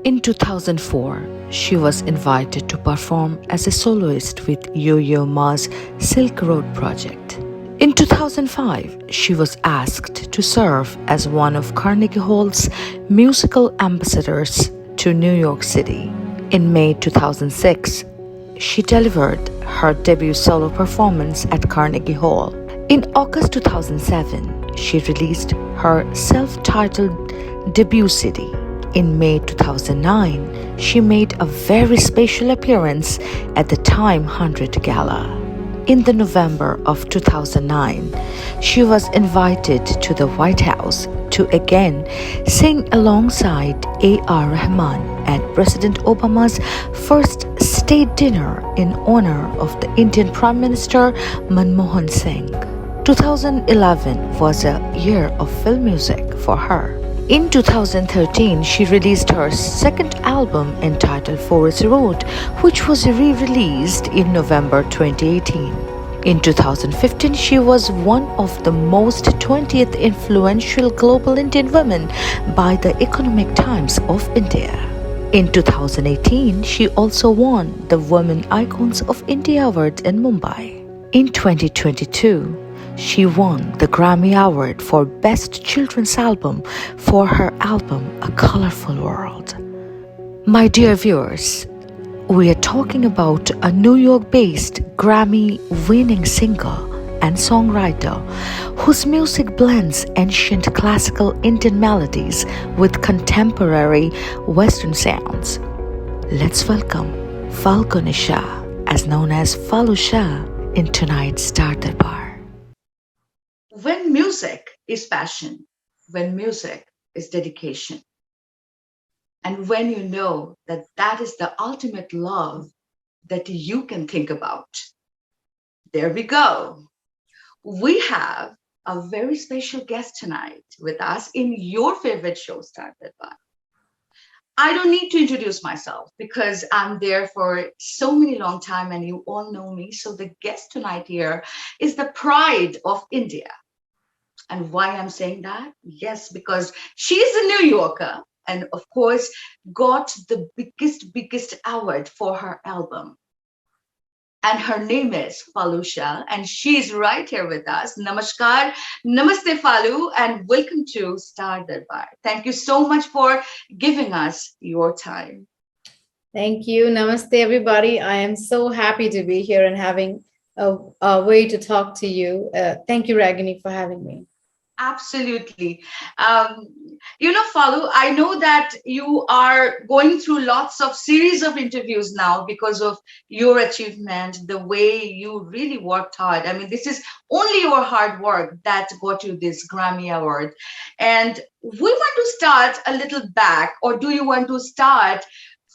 In 2004, she was invited to perform as a soloist with Yo-Yo Ma's Silk Road project. In 2005, she was asked to serve as one of Carnegie Hall's musical ambassadors to New York City. In May 2006, she delivered her debut solo performance at Carnegie Hall. In August 2007, she released her self-titled debut CD. In May 2009, she made a very special appearance at the Time 100 Gala. In the November of 2009, she was invited to the White House to again sing alongside A.R. Rahman at President Obama's first state dinner in honor of the Indian Prime Minister Manmohan Singh. 2011 was a year of film music for her. In 2013, she released her second album entitled Forest Road, which was re-released in November 2018. In 2015, she was one of the most 20th influential global Indian women by the Economic Times of India. In 2018, she also won the Women Icons of India Award in Mumbai. In 2022, she won the Grammy Award for Best Children's Album for her album A Colorful World. My dear viewers, we are talking about a New York-based Grammy-winning singer and songwriter whose music blends ancient classical Indian melodies with contemporary Western sounds. Let's welcome Falu Shah, as known as Falu Shah, in tonight's Star Darbar. When music is passion, when music is dedication, and when you know that that is the ultimate love that you can think about, there we go. We have a very special guest tonight with us in your favorite show, Star Darbar. I don't need to introduce myself because I'm there for so many long time and you all know me. So the guest tonight here is the pride of India. And why I'm saying that? Yes, because she's a New Yorker and of course got the biggest award for her album. And her name is Falu Shah, and she's right here with us. Namaskar, namaste Falu, and welcome to Star Darbar. Thank you so much for giving us your time. Thank you. Namaste, everybody. I am so happy to be here and having a way to talk to you. Thank you, Ragini, for having me. Absolutely. Falu, I know that you are going through lots of series of interviews now because of your achievement, the way you really worked hard. I mean, this is only your hard work that got you this Grammy Award. And we want to start a little back, or do you want to start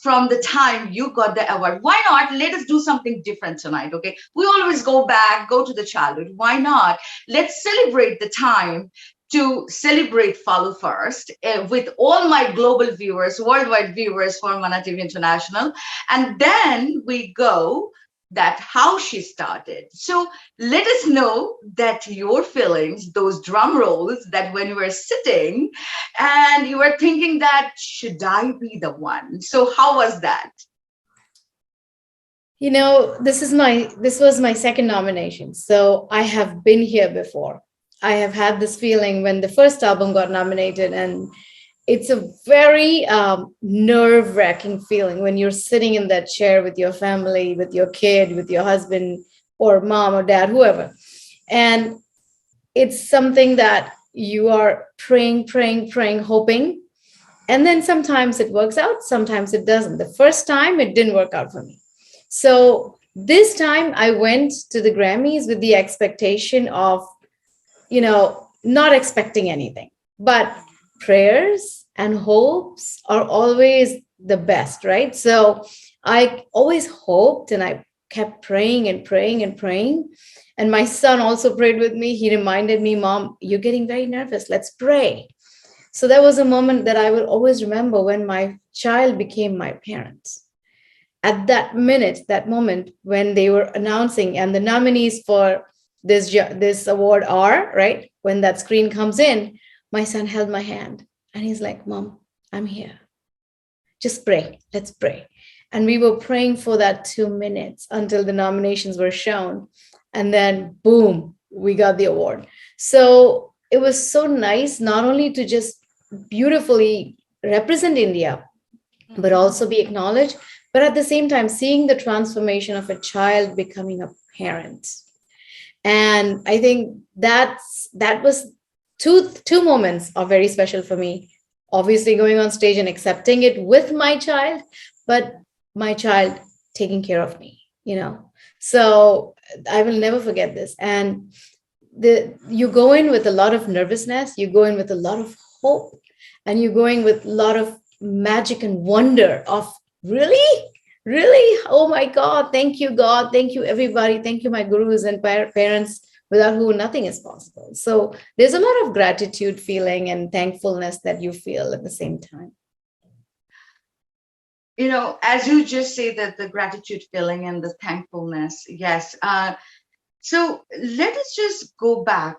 from the time you got the award? Why not? Let us do something different tonight, okay? We always go back, go to the childhood. Why not? Let's celebrate the time to celebrate Falu first with all my global viewers, worldwide viewers for Mana TV International. And then we go that how she started. So let us know that your feelings, those drum rolls, that when you were sitting and you were thinking that, should I be the one? So how was that? You know, this was my second nomination. So I have been here before. I have had this feeling when the first album got nominated, and it's a very nerve-wracking feeling when you're sitting in that chair with your family, with your kid, with your husband or mom or dad, whoever. And it's something that you are praying, hoping. And then sometimes it works out, sometimes it doesn't. The first time it didn't work out for me. So this time I went to the Grammys with the expectation of, not expecting anything, but prayers and hopes are always the best, right? So I always hoped and I kept praying and praying and praying. And my son also prayed with me. He reminded me, Mom, you're getting very nervous. Let's pray. So that was a moment that I will always remember when my child became my parents. At that moment when they were announcing and the nominees for this award are, right? When that screen comes in, my son held my hand and he's like, Mom, I'm here. just pray, let's pray. And we were praying for that 2 minutes until the nominations were shown. And then, boom, we got the award. So it was so nice not only to just beautifully represent India, but also be acknowledged, but at the same time, seeing the transformation of a child becoming a parent. And I think that was two moments are very special for me. Obviously, going on stage and accepting it with my child, but my child taking care of me, you know. So I will never forget this. And you go in with a lot of nervousness, you go in with a lot of hope, and you go in with a lot of magic and wonder of really, really, oh my God, thank you, God, thank you, everybody, thank you, my gurus and parents, without who nothing is possible. So there's a lot of gratitude feeling and thankfulness that you feel at the same time. As you just say, that the gratitude feeling and the thankfulness, yes. So let us just go back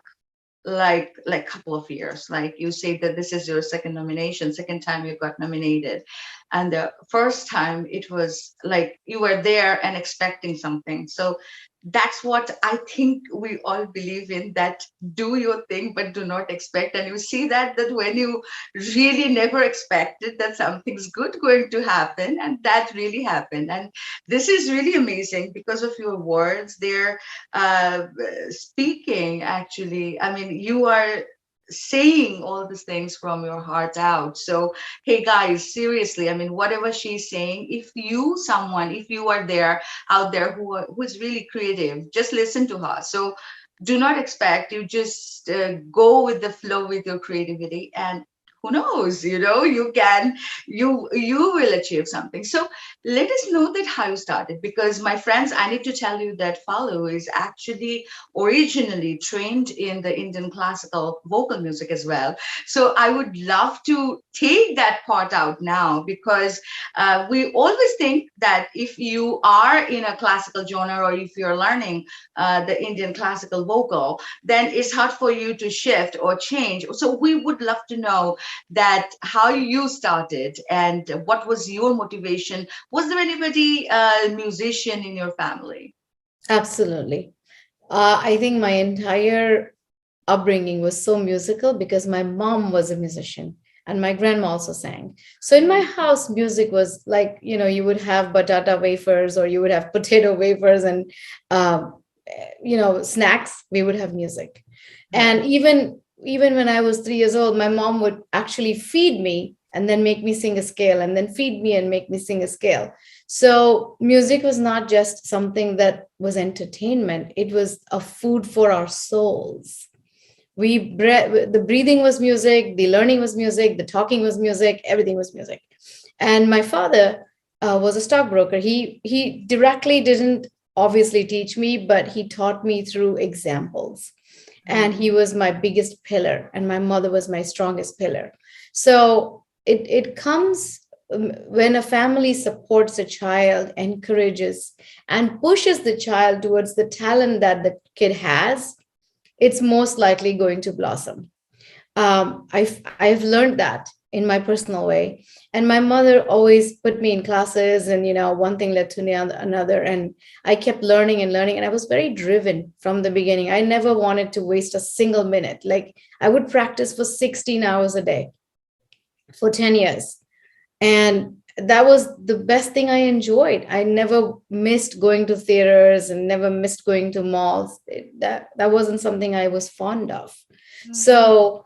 like couple of years. Like you say that this is your second nomination, second time you got nominated, and the first time it was like you were there and expecting something. So that's what I think we all believe in, that do your thing but do not expect. And you see that when you really never expected that something's good going to happen, and that really happened. And this is really amazing because of your words. They're speaking, actually. I mean, you are saying all these things from your heart out. So hey guys, seriously, I mean, whatever she's saying, if you are there out there who is really creative, just listen to her. So do not expect, you just go with the flow with your creativity, and who knows, you will achieve something. So let us know that how you started, because my friends, I need to tell you that Falu is actually originally trained in the Indian classical vocal music as well. So I would love to take that part out now, because we always think that if you are in a classical genre, or if you're learning the Indian classical vocal, then it's hard for you to shift or change. So we would love to know that how you started and what was your motivation. Was there anybody musician in your family? Absolutely. I think my entire upbringing was so musical because my mom was a musician and my grandma also sang. So in my house, music was like, you would have batata wafers or you would have potato wafers and, snacks, we would have music. And even when I was 3 years old, my mom would actually feed me and then make me sing a scale, and then feed me and make me sing a scale. So music was not just something that was entertainment, it was a food for our souls. The breathing was music, the learning was music, the talking was music, everything was music. And my father was a stockbroker. He directly didn't obviously teach me, but he taught me through examples. And he was my biggest pillar, and my mother was my strongest pillar. So it comes when a family supports a child, encourages and pushes the child towards the talent that the kid has, it's most likely going to blossom. I've learned that in my personal way. And my mother always put me in classes, and one thing led to another, and I kept learning and learning, and I was very driven from the beginning. I never wanted to waste a single minute. Like, I would practice for 16 hours a day for 10 years. And that was the best thing I enjoyed. I never missed going to theaters and never missed going to malls. That wasn't something I was fond of. So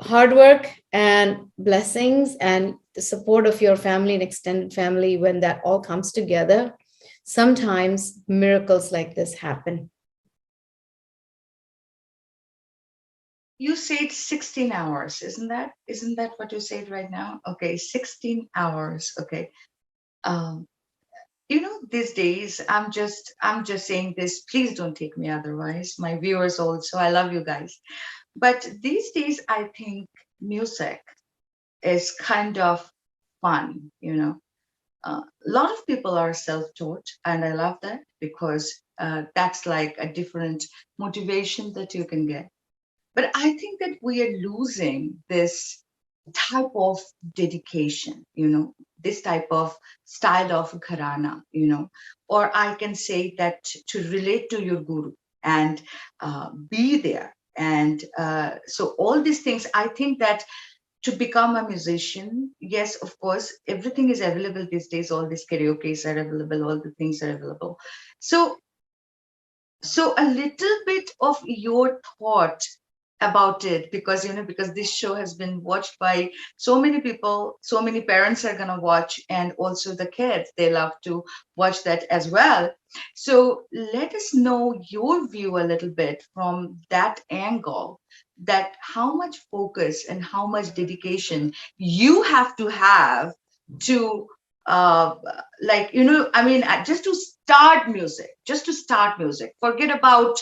hard work and blessings and the support of your family and extended family, when that all comes together, sometimes miracles like this happen. You said 16 hours, isn't that what you said right now? Okay, 16 hours. Okay. These days, I'm just saying this, please don't take me otherwise. My viewers also, I love you guys. But these days, I think music is kind of fun. A lot of people are self-taught, and I love that, because that's like a different motivation that you can get. But I think that we are losing this type of dedication. this type of style of gharana, or I can say that to relate to your guru and be there. And so all these things, I think that to become a musician, yes, of course, everything is available these days. All these karaoke's are available, all the things are available. So, so a little bit of your thought about it, because because this show has been watched by so many people, so many parents are going to watch, and also the kids, they love to watch that as well. So let us know your view a little bit from that angle, that how much focus and how much dedication you have to like I mean, just to start music, forget about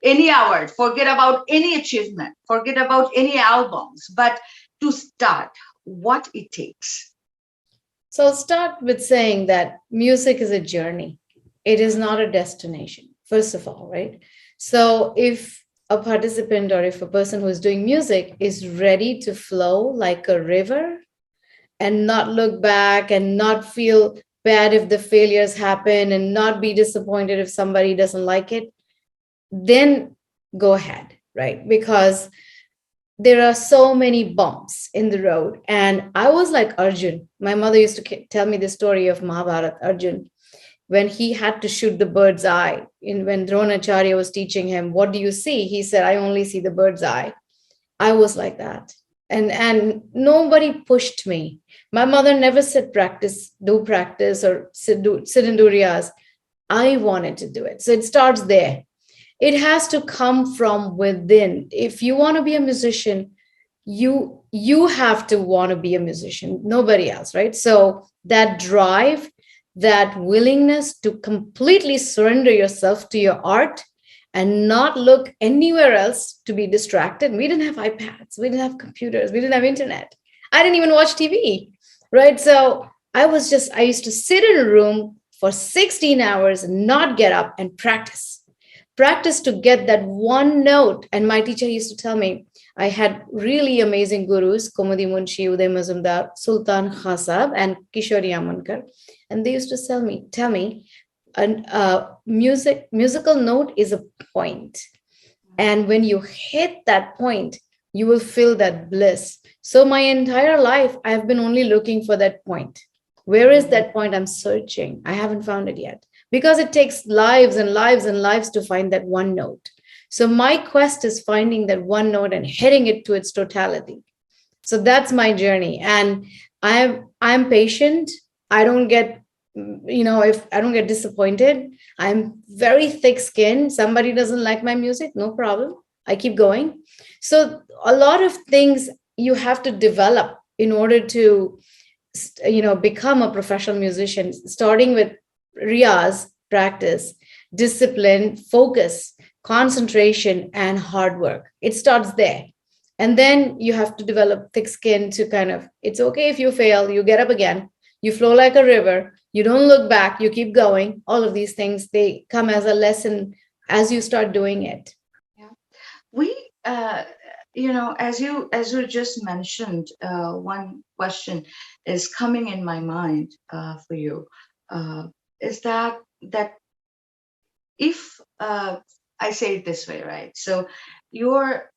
any award, forget about any achievement, forget about any albums, but to start, what it takes. So I'll start with saying that music is a journey. It is not a destination, first of all, right? So if a participant or if a person who is doing music is ready to flow like a river and not look back and not feel bad if the failures happen and not be disappointed if somebody doesn't like it, then go ahead, right? Because there are so many bumps in the road. And I was like Arjun. My mother used to tell me the story of Mahabharat Arjun when he had to shoot the bird's eye. When Dronacharya was teaching him, what do you see? He said, I only see the bird's eye. I was like that. And nobody pushed me. My mother never said do practice or sit and do riyaz. I wanted to do it. So it starts there. It has to come from within. If you want to be a musician, you have to want to be a musician, nobody else, right? So that drive, that willingness to completely surrender yourself to your art and not look anywhere else to be distracted. We didn't have iPads, we didn't have computers, we didn't have internet. I didn't even watch TV, right? So I used to sit in a room for 16 hours and not get up and practice to get that one note. And my teacher used to tell me, I had really amazing gurus, Komadi Munshi, Uday Mazumdar, Sultan Khasab, and Kishori Amankar. And they used to tell me, a musical note is a point. And when you hit that point, you will feel that bliss. So my entire life, I've been only looking for that point. Where is that point? I'm searching. I haven't found it yet, because it takes lives and lives and lives to find that one note. So my quest is finding that one note and hitting it to its totality. So that's my journey. And I'm patient. I don't get, if I don't get disappointed. I'm very thick-skinned. Somebody doesn't like my music, no problem. I keep going. So a lot of things you have to develop in order to, become a professional musician, starting with riyaz, practice, discipline, focus, concentration, and hard work. It starts there. And then you have to develop thick skin to it's okay if you fail, you get up again, you flow like a river, you don't look back, you keep going. All of these things, they come as a lesson as you start doing it. Yeah. We, as you just mentioned, one question is coming in my mind for you, is that if I say it this way, right? So your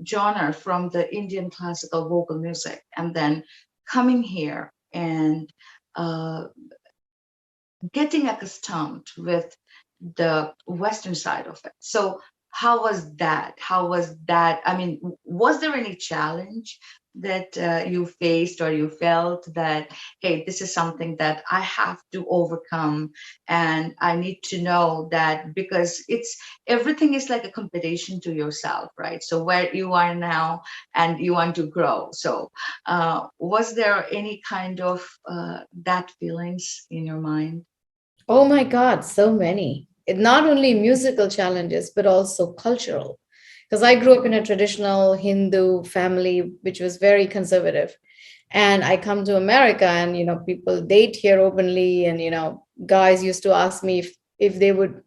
genre from the Indian classical vocal music, and then coming here and getting accustomed with the Western side of it. So how was that? I mean, was there any challenge that you faced, or you felt that, hey, this is something that I have to overcome, and I need to know that, because everything is like a competition to yourself, right? So where you are now and you want to grow. So was there any kind of that feelings in your mind? Oh my God, so many. Not only musical challenges, but also cultural. Because I grew up in a traditional Hindu family, which was very conservative. And I come to America and, people date here openly. And, guys used to ask me if they would,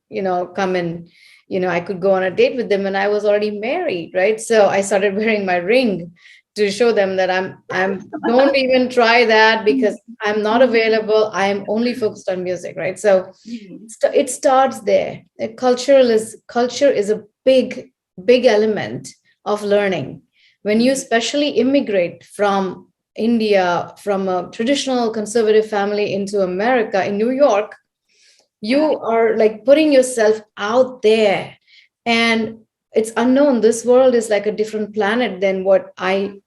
come and, I could go on a date with them. And I was already married, right? So I started wearing my ring to show them that I'm don't even try that because I'm not available. I am only focused on music, right? So Mhm. it starts there. Culture is a big element of learning. When you especially immigrate from India, from a traditional conservative family into America in New York, you are like putting yourself out there, and it's unknown. This world is like a different planet than what I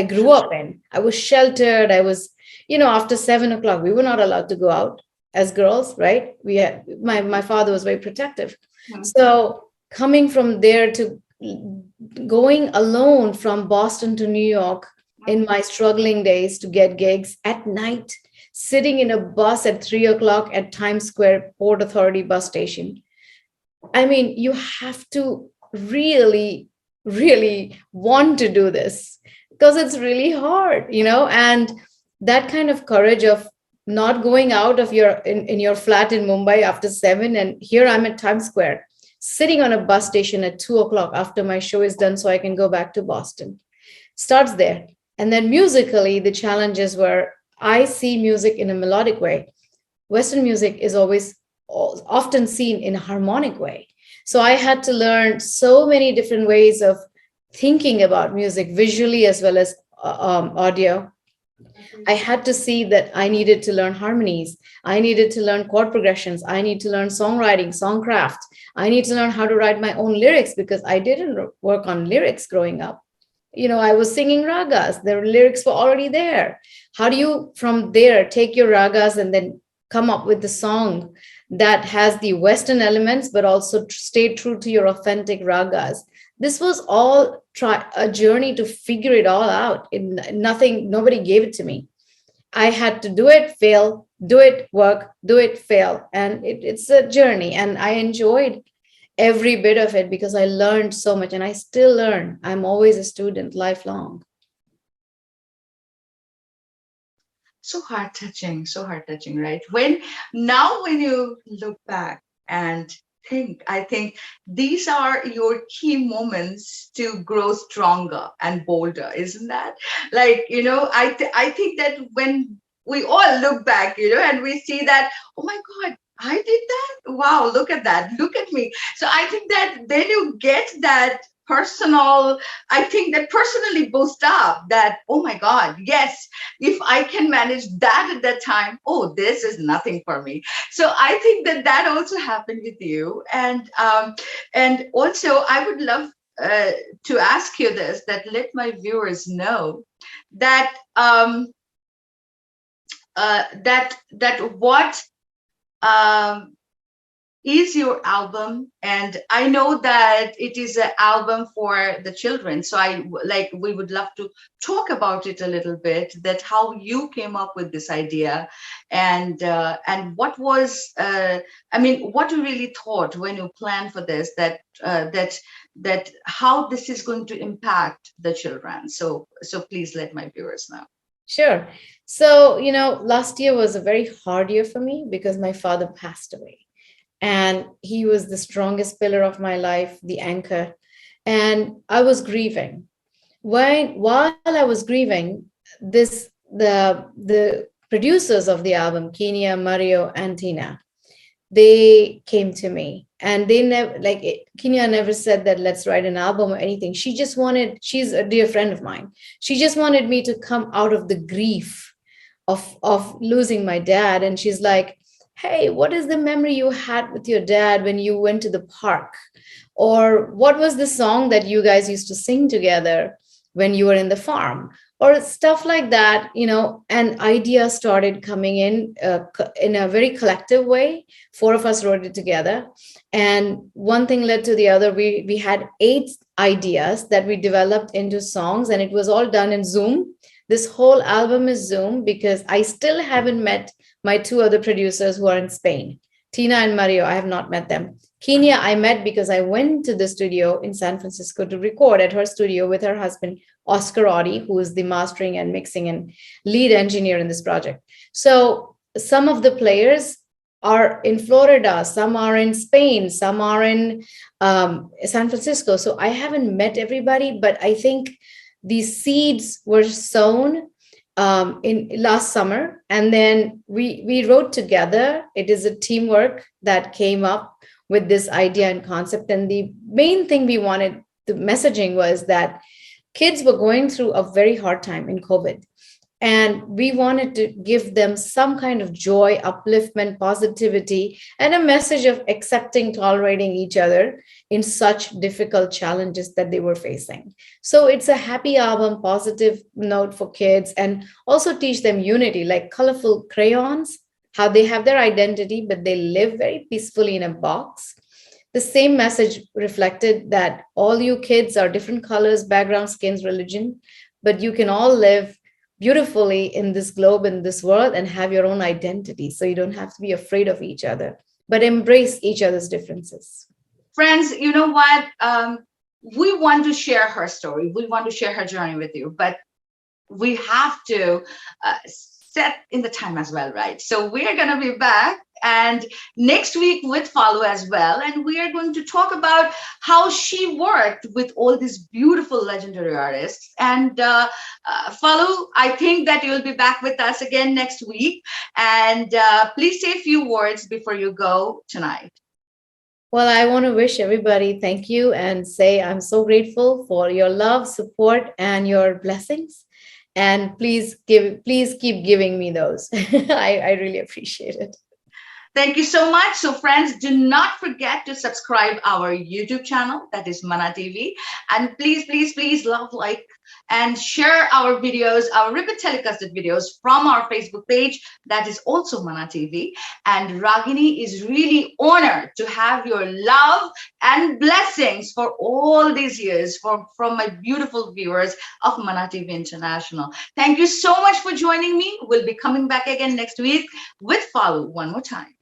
grew True. up in. I was sheltered. I was, after 7 o'clock, we were not allowed to go out as girls, right? We had my father was very protective. Mhm. So coming from there to going alone from Boston to New York in my struggling days to get gigs at night, sitting in a bus at 3 o'clock at Times Square Port Authority bus station. I mean, you have to really want to do this because it's really hard, and that kind of courage of not going out of in your flat in Mumbai after 7, and here I'm at Times Square, sitting on a bus station at 2 o'clock after my show is done so I can go back to Boston. Starts there. And then musically, the challenges were I see music in a melodic way. Western music is always often seen in a harmonic way. So I had to learn so many different ways of thinking about music visually as well as audio. I had to see that I needed to learn harmonies. I needed to learn chord progressions. I need to learn songwriting, songcraft. I need to learn how to write my own lyrics because I didn't work on lyrics growing up. I was singing ragas. The lyrics were already there. How do you, from there, take your ragas and then come up with the song that has the Western elements, but also stay true to your authentic ragas? This was all a journey to figure it all out. Nobody gave it to me. I had to do it, fail, do it, work, do it, fail. And it's a journey. And I enjoyed every bit of it because I learned so much and I still learn. I'm always a student, lifelong. So heart touching, right? When you look back and I think these are your key moments to grow stronger and bolder, isn't that? Like, I think that when we all look back, and we see that, oh my God, I did that. Wow, look at that. Look at me. So I think that then you get that personal, I think that personally boost up that, oh my God, yes, if I can manage that at that time, oh, this is nothing for me. So I think that that also happened with you, and also I would love to ask you this, that let my viewers know that that what um, is your album, and I know that it is an album for the children, so we would love to talk about it a little bit, that how you came up with this idea, and what was I mean, what you really thought when you planned for this, that how this is going to impact the children. So please let my viewers know. Sure. So, last year was a very hard year for me because my father passed away. And he was the strongest pillar of my life, the anchor. And I was grieving. While I was grieving, the producers of the album, Kenya, Mario, and Tina, they came to me and they never Kenya never said that let's write an album or anything. She's a dear friend of mine. She just wanted me to come out of the grief of losing my dad. And she's like, hey, what is the memory you had with your dad when you went to the park? Or what was the song that you guys used to sing together when you were in the farm? Or stuff like that, and ideas started coming in a very collective way. Four of us wrote it together. And one thing led to the other. We had 8 ideas that we developed into songs, and it was all done in Zoom. This whole album is Zoom because I still haven't met my 2 other producers who are in Spain, Tina and Mario. I have not met them. Kenya, I met because I went to the studio in San Francisco to record at her studio with her husband, Oscar Audi, who is the mastering and mixing and lead engineer in this project. So some of the players are in Florida, some are in Spain, some are in San Francisco. So I haven't met everybody, but I think these seeds were sown in last summer, and then we wrote together. It is a teamwork that came up with this idea and concept. And the main thing we wanted, the messaging was that kids were going through a very hard time in COVID. And we wanted to give them some kind of joy, upliftment, positivity, and a message of accepting, tolerating each other in such difficult challenges that they were facing. So it's a happy album, positive note for kids, and also teach them unity, like colorful crayons, how they have their identity, but they live very peacefully in a box. The same message reflected that all you kids are different colors, background, skins, religion, but you can all live beautifully in this globe, in this world, and have your own identity. So you don't have to be afraid of each other, but embrace each other's differences. Friends, you know what? We want to share her story. We want to share her journey with you, but we have to set in the time as well, right? So we're going to be back and next week with Falu as well. And we are going to talk about how she worked with all these beautiful legendary artists. And Falu, I think that you'll be back with us again next week. And please say a few words before you go tonight. Well, I want to wish everybody thank you and say I'm so grateful for your love, support, and your blessings. And please keep giving me those. I really appreciate it. Thank you so much. So friends, do not forget to subscribe our YouTube channel, that is Mana TV. And please love, like, and share our videos, our repeat telecasted videos from our Facebook page, that is also Mana TV. And Ragini is really honored to have your love and blessings for all these years from my beautiful viewers of Mana TV International. Thank you so much for joining me. We'll be coming back again next week with Falu one more time.